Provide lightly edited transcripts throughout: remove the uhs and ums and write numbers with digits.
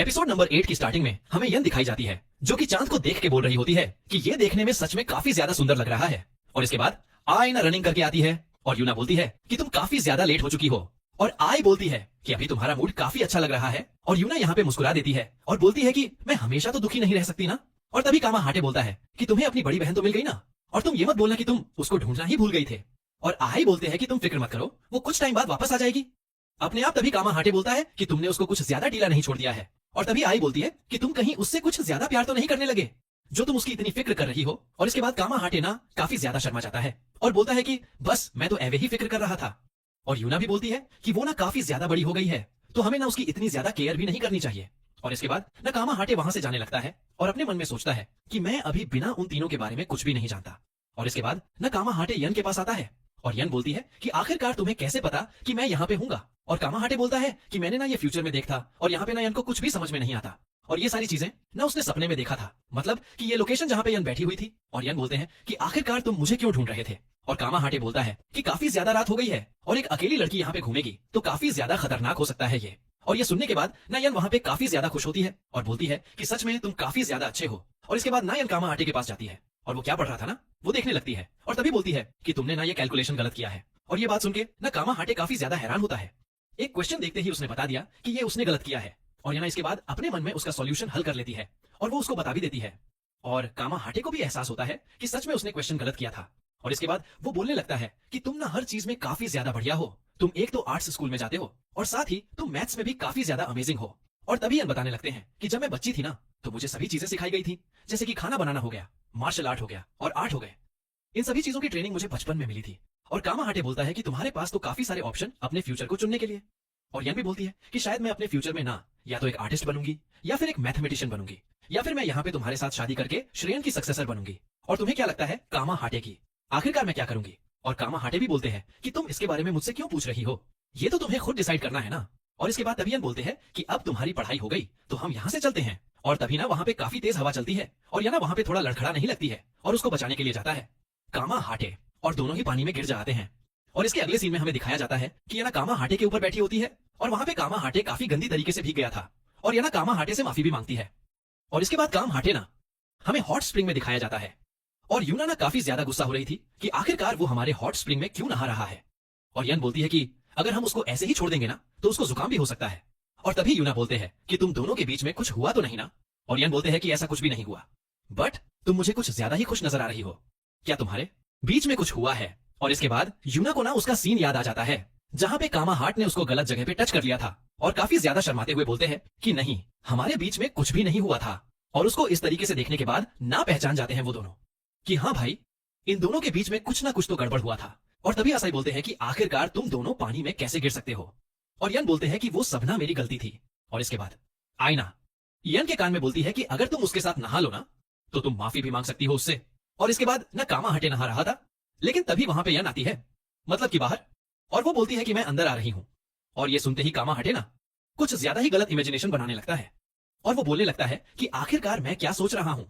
Episode number 8 की starting में हमें यन दिखाई जाती है जो कि चांद को देख के बोल रही होती है कि ये देखने में सच में काफी ज्यादा सुंदर लग रहा है। और इसके बाद आयना रनिंग करके आती है और यूना बोलती है कि तुम काफी ज्यादा लेट हो चुकी हो। और आई बोलती है कि अभी तुम्हारा मूड काफी अच्छा लग रहा है। और यूना यहाँ पे मुस्कुरा देती है और बोलती है कि मैं हमेशा तो दुखी नहीं रह सकती ना। और तभी कामा हाटे बोलता है कि तुम्हें अपनी बड़ी बहन तो मिल गई ना, और तुम ये मत बोलना कि तुम उसको ढूंढना ही भूल गई थे। और आई बोलते हैं कि तुम फिक्र मत करो, वो कुछ टाइम बाद वापस आ जाएगी अपने आप। तभी कामा हाटे बोलता है कि तुमने उसको कुछ ज्यादा ढीला नहीं छोड़ दिया है। और तभी आई बोलती है कि तुम कहीं उससे कुछ ज्यादा प्यार तो नहीं करने लगे जो तुम उसकी इतनी फिक्र कर रही हो। और इसके बाद कामा हाटे ना काफी ज्यादा शर्मा जाता है और बोलता है कि बस मैं तो एवे ही फिक्र कर रहा था। और यूना भी बोलती है कि वो ना काफी ज्यादा बड़ी हो गई है तो हमें ना उसकी इतनी ज्यादा केयर भी नहीं करनी चाहिए। और इसके बाद ना कामा हाटे वहां से जाने लगता है और अपने मन में सोचता है कि मैं अभी बिना उन तीनों के बारे में कुछ भी नहीं जानता। और इसके बाद ना कामा हाटे यन के पास आता है और यन बोलती है कि आखिरकार तुम्हें कैसे पता कि मैं यहाँ पे हूँगा। और कामा हाटे बोलता है कि मैंने ना ये फ्यूचर में देखा और यहाँ पे ना यन को कुछ भी समझ में नहीं आता और ये सारी चीजें ना उसने सपने में देखा था, मतलब कि ये लोकेशन जहाँ पे यन बैठी हुई थी। और यन बोलते हैं कि आखिरकार तुम मुझे क्यों ढूंढ रहे थे। और कामा हाटे बोलता है कि काफी ज्यादा रात हो गई है और एक अकेली लड़की यहाँ पे घूमेगी तो काफी ज्यादा खतरनाक हो सकता है ये। और ये सुनने के बाद नायन वहाँ पे काफी ज्यादा खुश होती है और बोलती है कि सच में तुम काफी ज्यादा अच्छे हो। और इसके बाद नायन कामा हाटे के पास जाती है और वो क्या पढ़ रहा था ना वो देखने लगती है और तभी बोलती है कि तुमने ना ये कैलकुलेशन गलत किया है। और ये बात सुन के ना कामा हाटे काफी ज्यादा हैरान होता है। एक क्वेश्चन देखते ही उसने बता दिया कि ये उसने गलत किया है। और ना इसके बाद अपने मन में उसका सॉल्यूशन हल कर लेती है और वो उसको बता भी देती है। और कामा हाटे को भी एहसास होता है कि सच में उसने क्वेश्चन गलत किया था। और इसके बाद वो बोलने लगता है कि तुम ना हर चीज में काफी ज्यादा बढ़िया हो। तुम एक तो आर्ट्स स्कूल में जाते हो और साथ ही तुम मैथ्स में भी काफी ज्यादा अमेजिंग हो। और तभी यन बताने लगते हैं कि जब मैं बच्ची थी ना तो मुझे सभी चीजें सिखाई गई थी, जैसे कि खाना बनाना हो गया, मार्शल आर्ट हो गया और आर्ट हो गए। इन सभी चीजों की ट्रेनिंग मुझे बचपन में मिली थी। और कामा हाटे बोलता है कि तुम्हारे पास तो काफी सारे ऑप्शन अपने फ्यूचर को चुनने के लिए। और यन भी बोलती है कि शायद मैं अपने फ्यूचर में ना या तो एक आर्टिस्ट बनूंगी या फिर एक मैथमेटिशियन बनूंगी या फिर मैं यहाँ पे तुम्हारे साथ शादी करके श्रेयन की सक्सेसर बनूंगी। और तुम्हें क्या लगता है कामा हाटे की आखिरकार मैं क्या करूंगी। और कामा हाटे भी बोलते हैं कि तुम इसके बारे में मुझसे क्यों पूछ रही हो, ये तो तुम्हें खुद डिसाइड करना है ना। और इसके बाद तभी यन बोलते हैं कि अब तुम्हारी पढ़ाई हो गई तो हम यहाँ से चलते हैं। और तभी ना वहाँ पे काफी तेज हवा चलती है और या ना वहाँ पे थोड़ा लड़खड़ा नहीं लगती है और उसको बचाने के लिए जाता है कामा हाटे और दोनों ही पानी में गिर जाते हैं। और इसके अगले सीन में हमें दिखाया जाता है कि ये ना कामा हाटे के ऊपर बैठी होती है और वहां पे कामा हाटे काफी गंदी तरीके से भीग गया था और ये ना कामा हाटे से माफी भी मांगती है। और इसके बाद कामा हाटे ना हमें हॉट स्प्रिंग में दिखाया जाता है और यूना ना काफी ज्यादा गुस्सा हो रही थी कि आखिरकार वो हमारे हॉट स्प्रिंग में क्यों नहा रहा है। और यन बोलती है कि अगर हम उसको ऐसे ही छोड़ देंगे ना तो उसको जुकाम भी हो सकता है। और तभी यूना बोलते हैं कि तुम दोनों के बीच में कुछ हुआ तो नहीं ना। और यन बोलते हैं कि ऐसा कुछ भी नहीं हुआ, बट तुम मुझे कुछ ज्यादा ही खुश नजर आ रही हो, क्या तुम्हारे बीच में कुछ हुआ है। और इसके बाद यूना को ना उसका सीन याद आ जाता है जहां पे कामा हाट ने उसको गलत जगह पे टच कर लिया था और काफी ज्यादा शर्माते हुए बोलते हैं कि नहीं हमारे बीच में कुछ भी नहीं हुआ था। और उसको इस तरीके से देखने के बाद ना पहचान जाते हैं वो दोनों कि हाँ भाई इन दोनों के बीच में कुछ ना कुछ तो गड़बड़ हुआ था। और तभी आसाई बोलते हैं कि आखिरकार तुम दोनों पानी में कैसे गिर सकते हो। और यन बोलते हैं कि वो सब ना मेरी गलती थी। और इसके बाद आईना यन के कान में बोलती है कि अगर तुम उसके साथ नहा लो ना तो तुम माफी भी मांग सकती हो उससे। और इसके बाद ना कामा हटे नहा रहा था लेकिन तभी वहां पे यन आती है, मतलब कि बाहर, और वो बोलती है कि मैं अंदर आ रही हूं। और ये सुनते ही कामा हटे ना कुछ ज्यादा ही गलत इमेजिनेशन बनाने लगता है और वो बोलने लगता है कि आखिरकार मैं क्या सोच रहा हूं।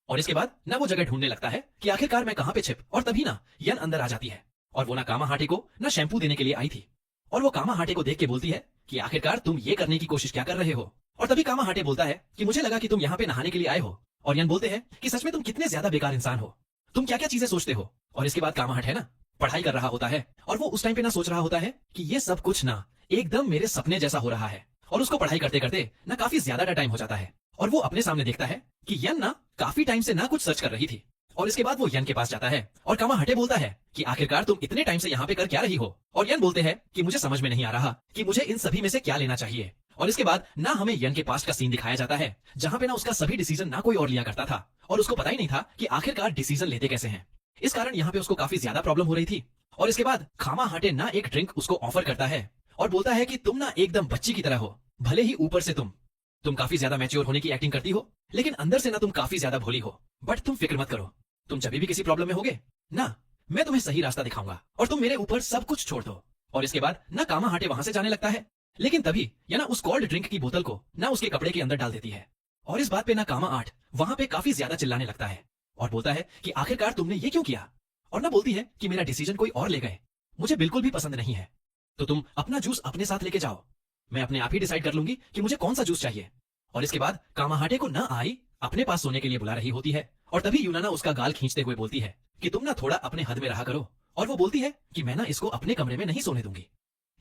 और इसके बाद ना वो जगह ढूंढने लगता है कि आखिरकार मैं कहां पे छिप। और तभी ना यन अंदर आ जाती है और वो ना कामा हाटे को ना शैम्पू देने के लिए आई थी और वो कामा हाटे को देख के बोलती है कि आखिरकार तुम ये करने की कोशिश क्या कर रहे हो। और तभी कामा हाटे बोलता है कि मुझे लगा कि तुम यहाँ पे नहाने के लिए आए हो। और यन बोलते हैं कि सच में तुम कितने ज्यादा बेकार इंसान हो, तुम क्या क्या चीजें सोचते हो। और इसके बाद कामा हटे ना पढ़ाई कर रहा होता है और वो उस टाइम पे ना सोच रहा होता है कि ये सब कुछ ना एकदम मेरे सपने जैसा हो रहा है। और उसको पढ़ाई करते करते ना काफी ज्यादा टाइम हो जाता है और वो अपने सामने देखता है कि यन ना काफी टाइम से ना कुछ सर्च कर रही थी। और इसके बाद वो यन के पास जाता है और कामा हटे बोलता है कि आखिरकार तुम इतने टाइम से यहाँ पे कर क्या रही हो। और यन बोलते हैं कि मुझे समझ में नहीं आ रहा कि मुझे इन सभी में से क्या लेना चाहिए। और इसके बाद ना हमें यन के पास्ट का सीन दिखाया जाता है जहाँ पे ना उसका सभी डिसीजन ना कोई और लिया करता था और उसको पता ही नहीं था कि आखिरकार डिसीजन लेते कैसे हैं। इस कारण यहाँ पे उसको काफी ज्यादा प्रॉब्लम हो रही थी। और इसके बाद कामा हाटे ना एक ड्रिंक उसको ऑफर करता है और बोलता है कि तुम ना एकदम बच्ची की तरह हो, भले ही ऊपर से तुम काफी ज्यादा मैच्योर होने की एक्टिंग करती हो लेकिन अंदर से ना तुम काफी ज्यादा भोली हो। बट तुम फिक्र मत करो, तुम जब भी किसी प्रॉब्लम में होगे ना मैं तुम्हें सही रास्ता दिखाऊंगा और तुम मेरे ऊपर सब कुछ छोड़ दो। और इसके बाद ना कामा हाटे वहां से जाने लगता है लेकिन तभी या ना उस कोल्ड ड्रिंक की बोतल को ना उसके कपड़े के अंदर डाल देती है। और इस बात पे ना कामा आठ वहां पे काफी ज्यादा चिल्लाने लगता है और बोलता है कि आखिरकार तुमने ये क्यों किया। और ना बोलती है कि मेरा डिसीजन कोई और ले गए, मुझे बिल्कुल भी पसंद नहीं है, तो तुम अपना जूस अपने साथ लेके जाओ, मैं अपने आप ही डिसाइड कर लूंगी कि मुझे कौन सा जूस चाहिए। और इसके बाद कामाहाटे को ना आई अपने पास सोने के लिए बुला रही होती है और तभी यूना ना उसका गाल खींचते हुए बोलती है कि तुम ना थोड़ा अपने हद में रहा करो। और वो बोलती है कि मैं ना इसको अपने कमरे में नहीं सोने दूंगी,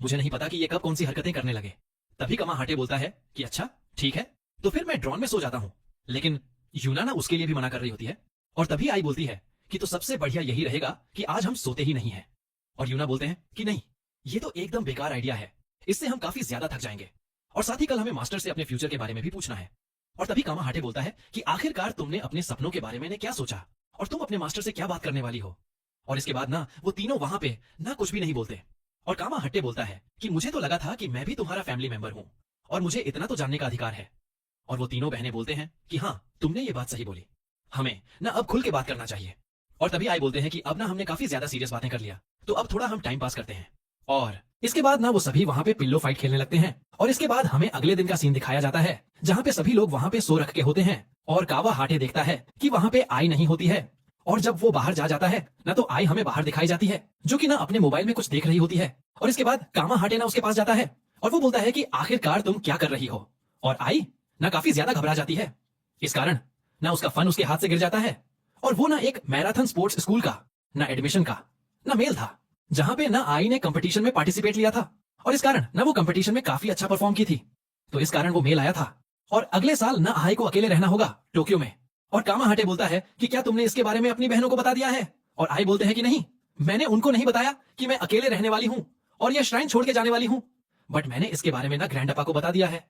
मुझे नहीं पता कि ये कब कौन सी हरकतें करने लगे। तभी कामाहाटे बोलता है कि अच्छा ठीक है, तो फिर मैं ड्रॉन में सो जाता हूं। लेकिन यूना ना उसके लिए भी मना कर रही होती है और तभी आई बोलती है कि तो सबसे बढ़िया यही रहेगा कि आज हम सोते ही नहीं है। और यूना बोलते हैं कि नहीं, ये तो एकदम बेकार आइडिया है, इससे हम काफी ज्यादा थक जाएंगे और साथ ही कल हमें मास्टर से अपने फ्यूचर के बारे में भी पूछना है। और तभी कामाहाटे बोलता है कि आखिरकार तुमने अपने सपनों के बारे में क्या सोचा और तुम अपने मास्टर से क्या बात करने वाली हो। और इसके बाद ना वो तीनों वहां पे ना कुछ भी नहीं बोलते और कामाहाटे बोलता है कि मुझे तो लगा था कि मैं भी तुम्हारा फैमिली मेंबर हूं और मुझे इतना तो जानने का अधिकार है। और वो तीनों बहनें बोलते हैं कि हाँ तुमने ये बात सही बोली, हमें ना अब खुल के बात करना चाहिए। और तभी आई बोलते हैं कि अब ना हमने काफी ज्यादा सीरियस बातें कर लिया, तो अब थोड़ा हम टाइम पास करते हैं। और इसके बाद ना वो सभी वहां पे पिल्लो फाइट खेलने लगते हैं। और इसके बाद हमें अगले दिन का सीन दिखाया जाता है जहाँ पे सभी लोग वहां पे सो रख के होते हैं और कावाहाटे देखता है कि वहां पे आई नहीं होती है। और जब वो बाहर जा जाता है ना तो आई हमें बाहर दिखाई जाती है जो कि ना अपने मोबाइल में कुछ देख रही होती है। और इसके बाद कामाहाटे ना उसके पास जाता है और वो बोलता है कि आखिरकार तुम क्या कर रही हो। और आई ना काफी ज्यादा घबरा जाती है, इस कारण ना उसका फन उसके हाथ से गिर जाता है और वो ना एक मैराथन स्पोर्ट्स स्कूल का ना एडमिशन का ना मेल था जहां पे ना आई ने कंपटीशन में पार्टिसिपेट लिया था और इस कारण ना वो कंपटीशन में काफी अच्छा परफॉर्म की थी, तो इस कारण वो मेल आया था और अगले साल ना आई को अकेले रहना होगा टोक्यो में। और कामाहाटे बोलता है कि क्या तुमने इसके बारे में अपनी बहनों को बता दिया है। और आई बोलते हैं कि नहीं, मैंने उनको नहीं बताया कि मैं अकेले रहने वाली हूं और यह श्राइन छोड़ के जाने वाली हूं, बट मैंने इसके बारे में ना ग्रैंडपा को बता दिया है।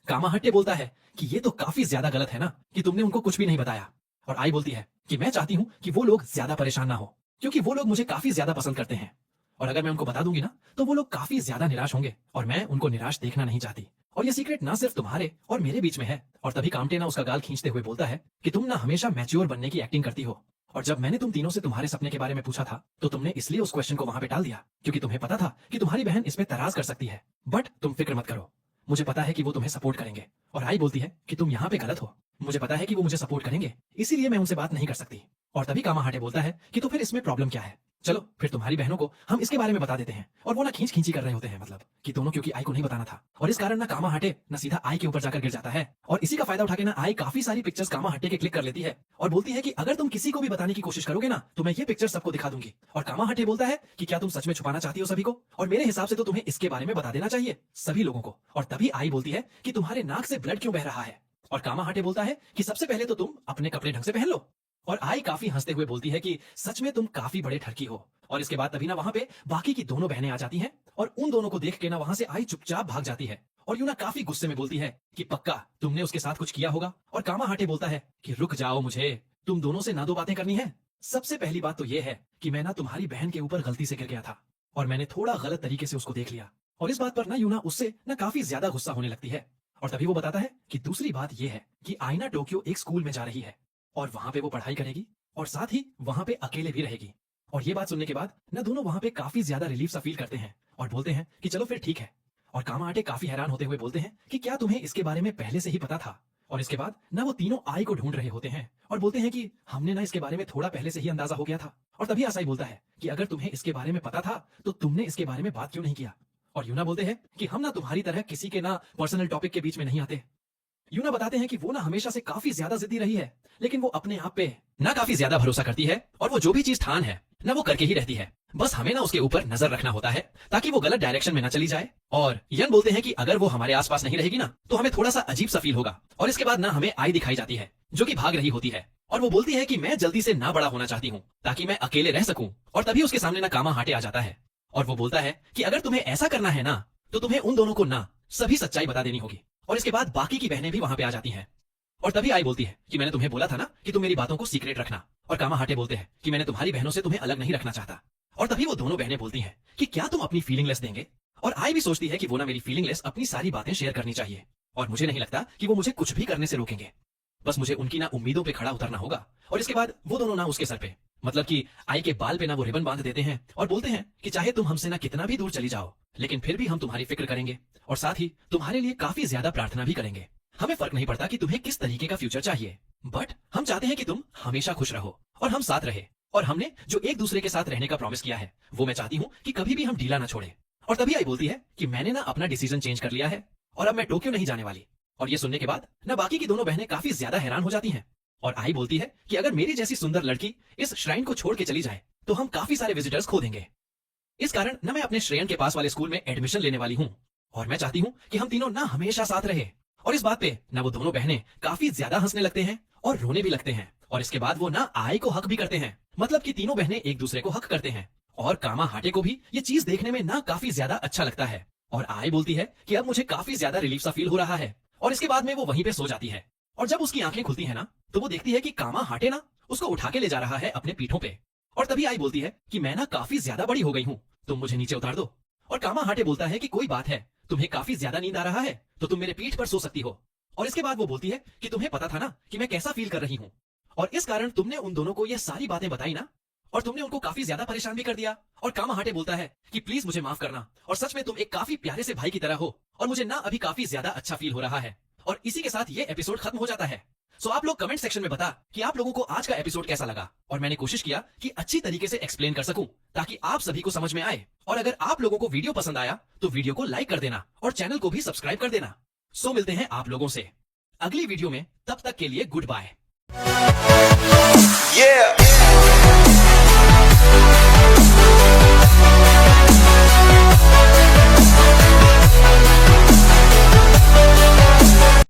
कामाहाटे बोलता है कि ये तो काफी ज्यादा गलत है ना कि तुमने उनको कुछ भी नहीं बताया। और आई बोलती है कि मैं चाहती हूं कि वो लोग ज्यादा परेशान ना हो क्योंकि वो लोग मुझे काफी ज्यादा पसंद करते हैं और अगर मैं उनको बता दूंगी ना तो वो लोग काफी ज्यादा निराश होंगे और मैं उनको निराश देखना नहीं चाहती। और ये सीक्रेट ना सिर्फ तुम्हारे और मेरे बीच में है। और तभी कामटे ना उसका गाल खींचते हुए बोलता है कि तुम ना हमेशा मैच्योर बनने की एक्टिंग करती हो और जब मैंने तुम तीनों से तुम्हारे सपने के बारे में पूछा था तो तुमने इसलिए उस क्वेश्चन को वहां पे टाल दिया क्योंकि तुम्हें पता था कि तुम्हारी बहन इस पे तराज कर सकती है, बट तुम फिक्र मत करो, मुझे पता है कि वो तुम्हें सपोर्ट करेंगे। और आई बोलती है कि तुम यहाँ पे गलत हो, मुझे पता है कि वो मुझे सपोर्ट करेंगे इसीलिए मैं उनसे बात नहीं कर सकती। और तभी कामाहाटे बोलता है कि तो फिर इसमें प्रॉब्लम क्या है, चलो फिर तुम्हारी बहनों को हम इसके बारे में बता देते हैं। और वो ना खींच खींची कर रहे होते हैं, मतलब कि दोनों, क्योंकि आई को नहीं बताना था और इस कारण ना कामाहाटे ना सीधा आई के ऊपर जाकर गिर जाता है और इसी का फायदा उठा के ना आई काफी सारी पिक्चर्स कामाहाटे के क्लिक कर लेती है और बोलती है कि अगर तुम किसी को भी बताने की कोशिश करोगे ना तो मैं ये पिक्चर सबको दिखा दूंगी। और कामाहाटे बोलता है कि क्या तुम सच में छुपाना चाहती हो सभी को, और मेरे हिसाब से तो तुम्हें इसके बारे में बता देना चाहिए सभी लोगों को। और तभी आई बोलती है कि तुम्हारे नाक से ब्लड क्यों बह रहा है। और कामाहाटे बोलता है कि सबसे पहले तो तुम अपने कपड़े ढंग से पहन लो। और आई काफी हंसते हुए बोलती है कि सच में तुम काफी बड़े ठरकी हो। और इसके बाद तभी ना वहां पे बाकी की दोनों बहनें आ जाती हैं और उन दोनों को देख के ना वहां से आई चुपचाप भाग जाती है और यूना काफी गुस्से में बोलती है कि पक्का तुमने उसके साथ कुछ किया होगा। और कामाहाटे बोलता है कि रुक जाओ, मुझे तुम दोनों से ना दो बातें करनी है। सबसे पहली बात तो ये है कि मैं ना तुम्हारी बहन के ऊपर गलती से गिर गया था और मैंने थोड़ा गलत तरीके से उसको देख लिया और इस बात पर ना यूना उससे ना काफी ज्यादा गुस्सा होने लगती है। और तभी वो बताता है कि दूसरी बात यह है कि आईना टोक्यो एक स्कूल में जा रही है और वहां पे वो पढ़ाई करेगी और साथ ही वहां पे अकेले भी रहेगी। और ये बात सुनने के बाद ना दोनों वहां पे काफी ज्यादा रिलीफ सा फील करते हैं और बोलते हैं कि चलो फिर ठीक है। और कामाहाटे काफी हैरान होते हुए बोलते हैं कि क्या तुम्हें इसके बारे में पहले से ही पता था। और इसके बाद ना वो तीनों आई को ढूंढ रहे होते हैं और बोलते हैं कि हमने ना इसके बारे में थोड़ा पहले से ही अंदाजा हो गया था। और तभी आसाई बोलता है कि अगर तुम्हें इसके बारे में पता था तो तुमने इसके बारे में बात क्यों नहीं किया। और यूना बोलते हैं कि हम ना तुम्हारी तरह किसी के ना पर्सनल टॉपिक के बीच में नहीं आते। यूना बताते हैं कि वो ना हमेशा से काफी ज्यादा जिद्दी रही है लेकिन वो अपने आप पे ना काफी ज्यादा भरोसा करती है और वो जो भी चीज ठान है ना वो करके ही रहती है, बस हमें ना उसके ऊपर नजर रखना होता है ताकि वो गलत डायरेक्शन में ना चली जाए। और यन बोलते हैं कि अगर वो हमारे आसपास नहीं रहेगी ना तो हमें थोड़ा सा अजीब सा फील होगा। और इसके बाद ना हमें आई दिखाई जाती है जो कि भाग रही होती है और वो बोलती है कि मैं जल्दी से ना बड़ा होना चाहती हूँ ताकि मैं अकेले रह सकूं। और तभी उसके सामने ना कामाहाटे आ जाता है और वो बोलता है कि अगर तुम्हें ऐसा करना है ना तो तुम्हें उन दोनों को ना सभी सच्चाई बता देनी होगी। और इसके बाद बाकी की बहनें भी वहां पे आ जाती हैं और तभी आई बोलती है कि मैंने तुम्हें बोला था ना कि तुम मेरी बातों को सीक्रेट रखना। और कामाहाटे बोलते हैं कि मैंने तुम्हारी बहनों से तुम्हें अलग नहीं रखना चाहता। और तभी वो दोनों बहनें बोलती हैं कि क्या तुम अपनी फीलिंगलेस देंगे। और आई भी सोचती है कि वो ना मेरी फीलिंगलेस अपनी सारी बातें शेयर करनी चाहिए और मुझे नहीं लगता कि वो मुझे कुछ भी करने से रोकेंगे, बस मुझे उनकी ना उम्मीदों पे खड़ा उतरना होगा। और इसके बाद वो दोनों ना उसके सर पे, मतलब कि आई के बाल पे ना वो रिबन बांध देते हैं और बोलते हैं कि चाहे तुम हमसे ना कितना भी दूर चली जाओ लेकिन फिर भी हम तुम्हारी फिक्र करेंगे और साथ ही तुम्हारे लिए काफी ज्यादा प्रार्थना भी करेंगे। हमें फर्क नहीं पड़ता कि तुम्हें किस तरीके का फ्यूचर चाहिए, बट हम चाहते हैं कि तुम हमेशा खुश रहो और हम साथ रहे। और हमने जो एक दूसरे के साथ रहने का प्रॉमिस किया है वो मैं चाहती हूँ कि कभी भी हम ढीला ना छोड़े। और तभी आई बोलती है कि मैंने ना अपना डिसीजन चेंज कर लिया है और अब मैं टोक्यो नहीं जाने वाली और ये सुनने के बाद न बाकी की दोनों बहनें काफी ज्यादा हैरान हो जाती हैं। और आई बोलती है कि अगर मेरी जैसी सुंदर लड़की इस श्राइन को छोड़ के चली जाए तो हम काफी सारे विजिटर्स खो देंगे। इस कारण न मैं अपने श्रेयन के पास वाले स्कूल में एडमिशन लेने वाली हूँ और मैं चाहती हूँ कि हम तीनों ना हमेशा साथ रहे। और इस बात पे न वो दोनों बहनें काफी ज्यादा हंसने लगते हैं और रोने भी लगते हैं। और इसके बाद वो ना आई को हक भी करते हैं, मतलब कि तीनों बहनें एक दूसरे को हक करते हैं। और कामा हाटे को भी ये चीज देखने में ना काफी ज्यादा अच्छा लगता है। और आई बोलती है कि अब मुझे काफी ज्यादा रिलीफ सा फील हो रहा है। और इसके बाद में वो वहीं पे सो जाती है। और जब उसकी आंखें खुलती है ना तो वो देखती है कि कामा हाटे ना उसको उठा के ले जा रहा है अपने पीठों पे। और तभी आई बोलती है कि मैं ना काफी ज्यादा बड़ी हो गई हूँ, तुम मुझे नीचे उतार दो। और कामा हाटे बोलता है कि कोई बात है, तुम्हें काफी ज्यादा नींद आ रहा है तो तुम मेरे पीठ पर सो सकती हो। और इसके बाद वो बोलती है कि तुम्हें पता था ना कि मैं कैसा फील कर रही हूँ और इस कारण तुमने उन दोनों को ये सारी बातें बताई ना, और तुमने उनको काफी ज्यादा परेशान भी कर दिया। और कामा हाटे बोलता है कि प्लीज मुझे माफ करना और सच में तुम एक काफी प्यारे से भाई की तरह हो और मुझे ना अभी काफी ज्यादा अच्छा फील हो रहा है। और इसी के साथ ये एपिसोड खत्म हो जाता है। सो आप लोग कमेंट सेक्शन में बता कि आप लोगों को आज का एपिसोड कैसा लगा। और मैंने कोशिश किया कि अच्छी तरीके से एक्सप्लेन कर सकूं ताकि आप सभी को समझ में आए। और अगर आप लोगों को वीडियो पसंद आया तो वीडियो को लाइक कर देना और चैनल को भी सब्सक्राइब कर देना। सो मिलते हैं आप लोगों से अगली वीडियो में, तब तक के लिए गुड बाय। Yeah.